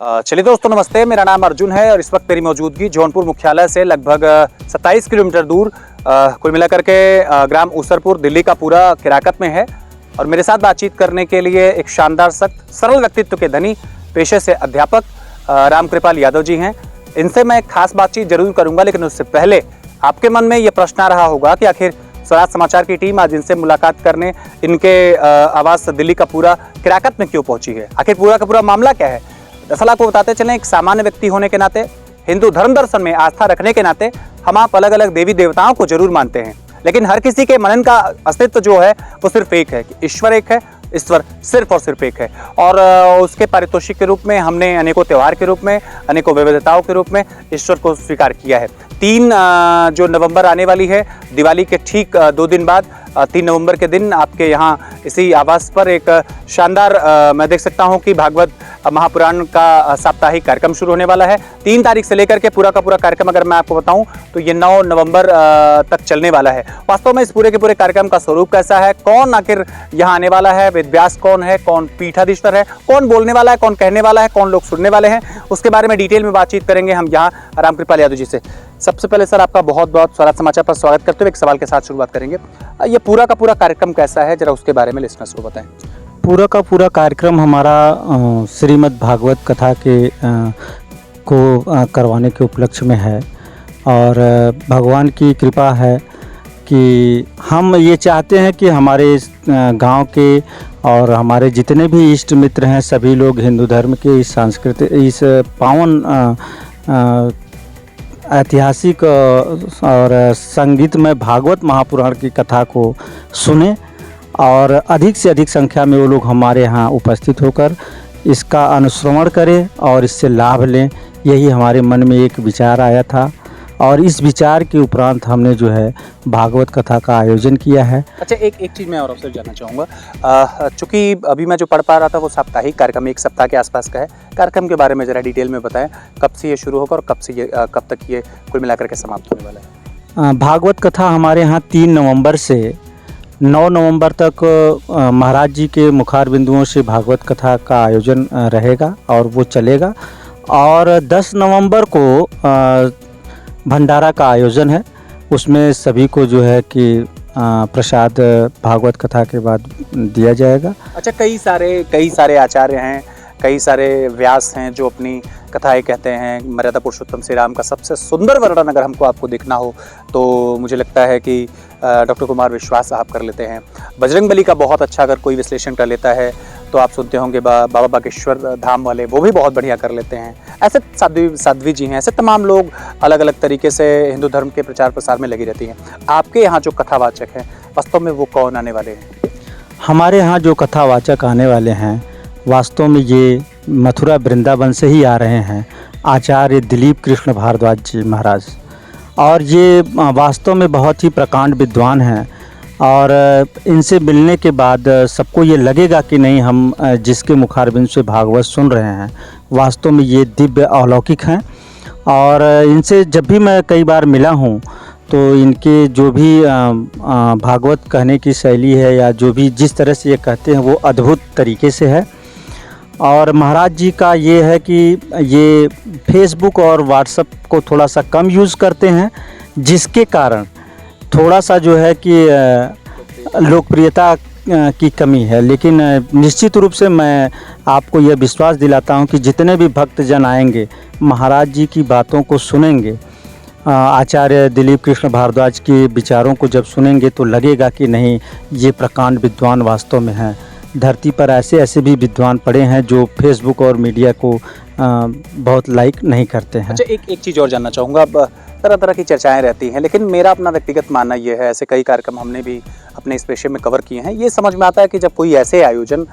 चलिए दोस्तों नमस्ते, मेरा नाम अर्जुन है और इस वक्त मेरी मौजूदगी जौनपुर मुख्यालय से लगभग 27 किलोमीटर दूर कुल मिलाकर के ग्राम ऊसरपुर दिल्ली का पूरा किराकत में है। और मेरे साथ बातचीत करने के लिए एक शानदार सख्त सरल व्यक्तित्व के धनी पेशे से अध्यापक रामकृपाल यादव जी हैं। इनसे मैं खास बातचीत जरूर करूंगा, लेकिन उससे पहले आपके मन में ये प्रश्न आ रहा होगा कि आखिर स्वराज समाचार की टीम आज इनसे मुलाकात करने इनके आवास दिल्ली का पूरा किराकत में क्यों पहुंची है, आखिर पूरा का पूरा मामला क्या है। दरअसल आपको बताते चलें, एक सामान्य व्यक्ति होने के नाते, हिंदू धर्म दर्शन में आस्था रखने के नाते हम आप अलग अलग देवी देवताओं को जरूर मानते हैं, लेकिन हर किसी के मनन का अस्तित्व जो है वो सिर्फ एक है कि ईश्वर एक है, ईश्वर सिर्फ और सिर्फ एक है। और उसके पारितोषिक के रूप में हमने अनेकों त्यौहार के रूप में, अनेकों विविधताओं के रूप में ईश्वर को स्वीकार किया है। 3 जो नवंबर आने वाली है, दिवाली के ठीक 2 दिन बाद 3 नवंबर के दिन आपके यहाँ इसी आवास पर एक शानदार मैं देख सकता हूँ कि भागवत महापुराण का साप्ताहिक कार्यक्रम शुरू होने वाला है। 3 तारीख से लेकर के पूरा का पूरा कार्यक्रम अगर मैं आपको बताऊं तो ये 9 नवंबर तक चलने वाला है। वास्तव में इस पूरे के पूरे कार्यक्रम का स्वरूप कैसा है, कौन आखिर यहाँ आने वाला है, वेदव्यास कौन है, कौन पीठाधीश्वर है, कौन बोलने वाला है, कौन कहने वाला है, कौन लोग सुनने वाले हैं, उसके बारे में डिटेल में बातचीत करेंगे हम यहाँ रामकृपाल यादव जी से। सबसे पहले सर आपका बहुत बहुत स्वराज समाचार पर स्वागत करते हुए एक सवाल के साथ शुरुआत करेंगे। ये पूरा का पूरा कार्यक्रम कैसा है, जरा उसके बारे में लिसनर्स को बताएं। पूरा का पूरा कार्यक्रम हमारा श्रीमद् भागवत कथा के को करवाने के उपलक्ष्य में है। और भगवान की कृपा है कि हम ये चाहते हैं कि हमारे गांव के और हमारे जितने भी इष्ट मित्र हैं सभी लोग हिंदू धर्म के इस सांस्कृतिक इस पावन ऐतिहासिक और संगीतमय भागवत महापुराण की कथा को सुने और अधिक से अधिक संख्या में वो लोग हमारे यहाँ उपस्थित होकर इसका अनुश्रवण करें और इससे लाभ लें। यही हमारे मन में एक विचार आया था और इस विचार के उपरांत हमने जो है भागवत कथा का आयोजन किया है। अच्छा, एक चीज़ मैं और आपसे जानना चाहूँगा, चूँकि अभी मैं जो पढ़ पा रहा था वो साप्ताहिक कार्यक्रम 1 सप्ताह के आसपास का है। कार्यक्रम के बारे में ज़रा डिटेल में बताएं, कब से ये शुरू होगा और कब तक ये कुल मिलाकर के समाप्त होने वाला है। भागवत कथा हमारे यहाँ 3 नवंबर से 9 नवंबर तक महाराज जी के मुखार बिंदुओं से भागवत कथा का आयोजन रहेगा और वो चलेगा। और 10 नवंबर को भंडारा का आयोजन है, उसमें सभी को जो है कि प्रसाद भागवत कथा के बाद दिया जाएगा। अच्छा, कई सारे आचार्य हैं, कई सारे व्यास हैं जो अपनी कथाएं कहते हैं। मर्यादा पुरुषोत्तम श्री राम का सबसे सुंदर वर्णन अगर हमको आपको देखना हो तो मुझे लगता है कि डॉक्टर कुमार विश्वास साहब कर लेते हैं। बजरंगबली का बहुत अच्छा अगर कोई विश्लेषण कर लेता है तो आप सुनते होंगे बाबा बागेश्वर धाम वाले, वो भी बहुत बढ़िया कर लेते हैं। ऐसे साध्वी जी हैं, ऐसे तमाम लोग अलग अलग तरीके से हिंदू धर्म के प्रचार प्रसार में लगी रहती हैं। आपके यहाँ जो कथावाचक हैं वास्तव में वो कौन आने वाले हैं? हमारे यहाँ जो कथावाचक आने वाले हैं वास्तव में ये मथुरा वृंदावन से ही आ रहे हैं, आचार्य दिलीप कृष्ण भारद्वाज जी महाराज। और ये वास्तव में बहुत ही प्रकांड विद्वान हैं और इनसे मिलने के बाद सबको ये लगेगा कि नहीं, हम जिसके मुखारबिंद से भागवत सुन रहे हैं वास्तव में ये दिव्य अलौकिक हैं। और इनसे जब भी मैं कई बार मिला हूँ तो इनके जो भी भागवत कहने की शैली है या जो भी जिस तरह से ये कहते हैं वो अद्भुत तरीके से है। और महाराज जी का ये है कि ये फेसबुक और व्हाट्सएप को थोड़ा सा कम यूज़ करते हैं, जिसके कारण थोड़ा सा जो है कि लोकप्रियता की कमी है। लेकिन निश्चित रूप से मैं आपको यह विश्वास दिलाता हूं कि जितने भी भक्तजन आएंगे महाराज जी की बातों को सुनेंगे, आचार्य दिलीप कृष्ण भारद्वाज के विचारों को जब सुनेंगे तो लगेगा कि नहीं, ये प्रकांड विद्वान वास्तव में हैं। धरती पर ऐसे ऐसे भी विद्वान पड़े हैं जो फेसबुक और मीडिया को बहुत लाइक नहीं करते हैं। अच्छा, एक चीज़ और जानना चाहूँगा। अब तरह तरह की चर्चाएं रहती हैं, लेकिन मेरा अपना व्यक्तिगत मानना ये है, ऐसे कई कार्यक्रम हमने भी अपने इस पेशे में कवर किए हैं, ये समझ में आता है कि जब कोई ऐसे आयोजन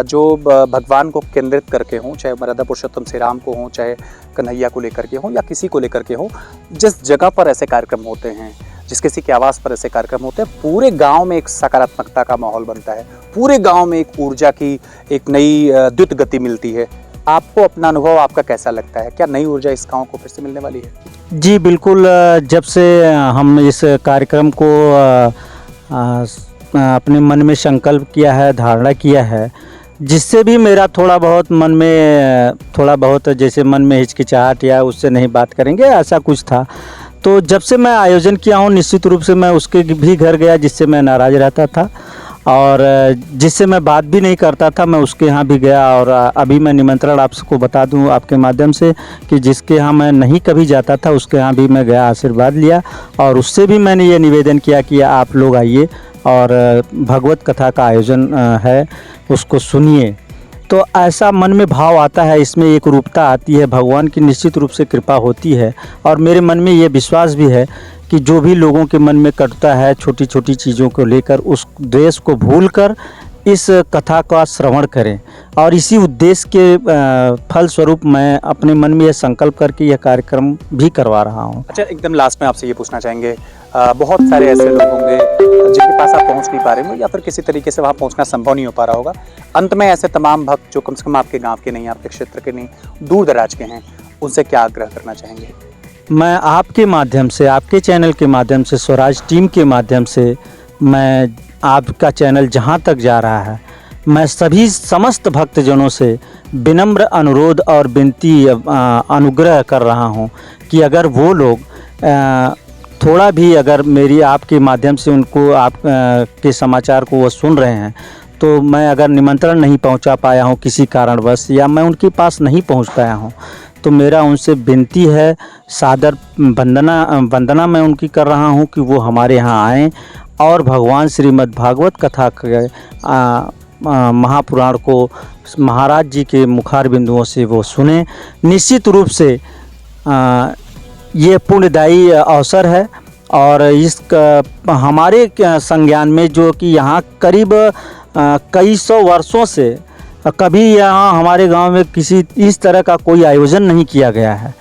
जो भगवान को केंद्रित करके हों, चाहे मर्यादा पुरुषोत्तम श्री राम को हों, चाहे कन्हैया को लेकर के हों या किसी को लेकर के हों, जिस जगह पर ऐसे कार्यक्रम होते हैं, जिस किसी के आवास पर ऐसे कार्यक्रम होते हैं, पूरे गांव में एक सकारात्मकता का माहौल बनता है, पूरे गांव में एक ऊर्जा की एक नई द्युत गति मिलती है। आपको अपना अनुभव आपका कैसा लगता है? क्या नई ऊर्जा इस गांव को फिर से मिलने वाली है? जी बिल्कुल, जब से हम इस कार्यक्रम को अपने मन में संकल्प किया है, धारणा किया है, जिससे भी मेरा थोड़ा बहुत जैसे मन में हिचकिचाहट या उससे नहीं बात करेंगे ऐसा कुछ था। तो जब से मैं आयोजन किया हूँ निश्चित रूप से मैं उसके भी घर गया जिससे मैं नाराज़ रहता था और जिससे मैं बात भी नहीं करता था, मैं उसके यहाँ भी गया। और अभी मैं निमंत्रण आपको बता दूँ आपके माध्यम से कि जिसके यहाँ मैं नहीं कभी जाता था उसके यहाँ भी मैं गया, आशीर्वाद लिया और उससे भी मैंने ये निवेदन किया कि आप लोग आइए और भगवत कथा का आयोजन है उसको सुनिए। तो ऐसा मन में भाव आता है, इसमें एक रूपता आती है, भगवान की निश्चित रूप से कृपा होती है। और मेरे मन में ये विश्वास भी है कि जो भी लोगों के मन में कटता है छोटी छोटी चीज़ों को लेकर, उस द्वेष को भूलकर इस कथा का श्रवण करें। और इसी उद्देश्य के फलस्वरूप मैं अपने मन में यह संकल्प करके यह कार्यक्रम भी करवा रहा हूँ। अच्छा, एकदम लास्ट में आपसे ये पूछना चाहेंगे, बहुत सारे ऐसे लोग होंगे जिनके पास आप पहुंच नहीं पा रहे हो या फिर किसी तरीके से वहाँ पहुंचना संभव नहीं हो पा रहा होगा। अंत में ऐसे तमाम भक्त जो कम से कम आपके गांव के नहीं, आपके क्षेत्र के नहीं, दूर दराज के हैं, उनसे क्या आग्रह करना चाहेंगे? मैं आपके माध्यम से, आपके चैनल के माध्यम से, स्वराज टीम के माध्यम से, मैं आपका चैनल जहाँ तक जा रहा है, मैं सभी समस्त भक्तजनों से विनम्र अनुरोध और विनती अनुग्रह कर रहा हूँ कि अगर वो लोग थोड़ा भी अगर मेरी आपके माध्यम से उनको आप के समाचार को वो सुन रहे हैं, तो मैं अगर निमंत्रण नहीं पहुंचा पाया हूं किसी कारणवश या मैं उनके पास नहीं पहुंच पाया हूं, तो मेरा उनसे विनती है, सादर वंदना मैं उनकी कर रहा हूं कि वो हमारे यहाँ आएँ और भगवान श्रीमद् भागवत कथा के महापुराण को महाराज जी के मुखार बिंदुओं से वो सुने। निश्चित रूप से ये पुण्यदायी अवसर है और इस हमारे संज्ञान में जो कि यहाँ करीब कई सौ वर्षों से कभी यहाँ हमारे गांव में किसी इस तरह का कोई आयोजन नहीं किया गया है।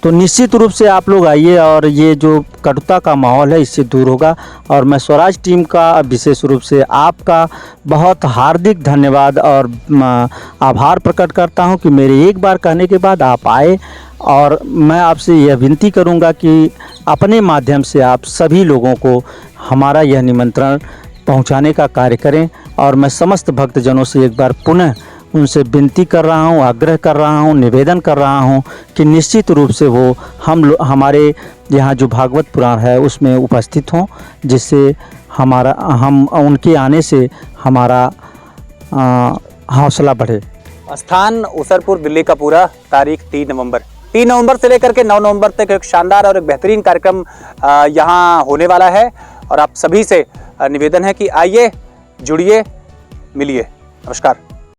तो निश्चित रूप से आप लोग आइए और ये जो कटुता का माहौल है इससे दूर होगा। और मैं स्वराज टीम का विशेष रूप से आपका बहुत हार्दिक धन्यवाद और आभार प्रकट करता हूं कि मेरे एक बार कहने के बाद आप आए। और मैं आपसे यह विनती करूंगा कि अपने माध्यम से आप सभी लोगों को हमारा यह निमंत्रण पहुंचाने का कार्य करें। और मैं समस्त भक्तजनों से एक बार पुनः उनसे विनती कर रहा हूं, आग्रह कर रहा हूं, निवेदन कर रहा हूं कि निश्चित रूप से वो हमारे यहाँ जो भागवत पुराण है उसमें उपस्थित हों, जिससे हम उनके आने से हमारा हौसला बढ़े। स्थान उसरपुर, दिल्ली का पूरा, तारीख 3 नवंबर से लेकर के 9 नवंबर तक एक शानदार और एक बेहतरीन कार्यक्रम यहाँ होने वाला है। और आप सभी से निवेदन है कि आइए, जुड़िए, मिलिए। नमस्कार।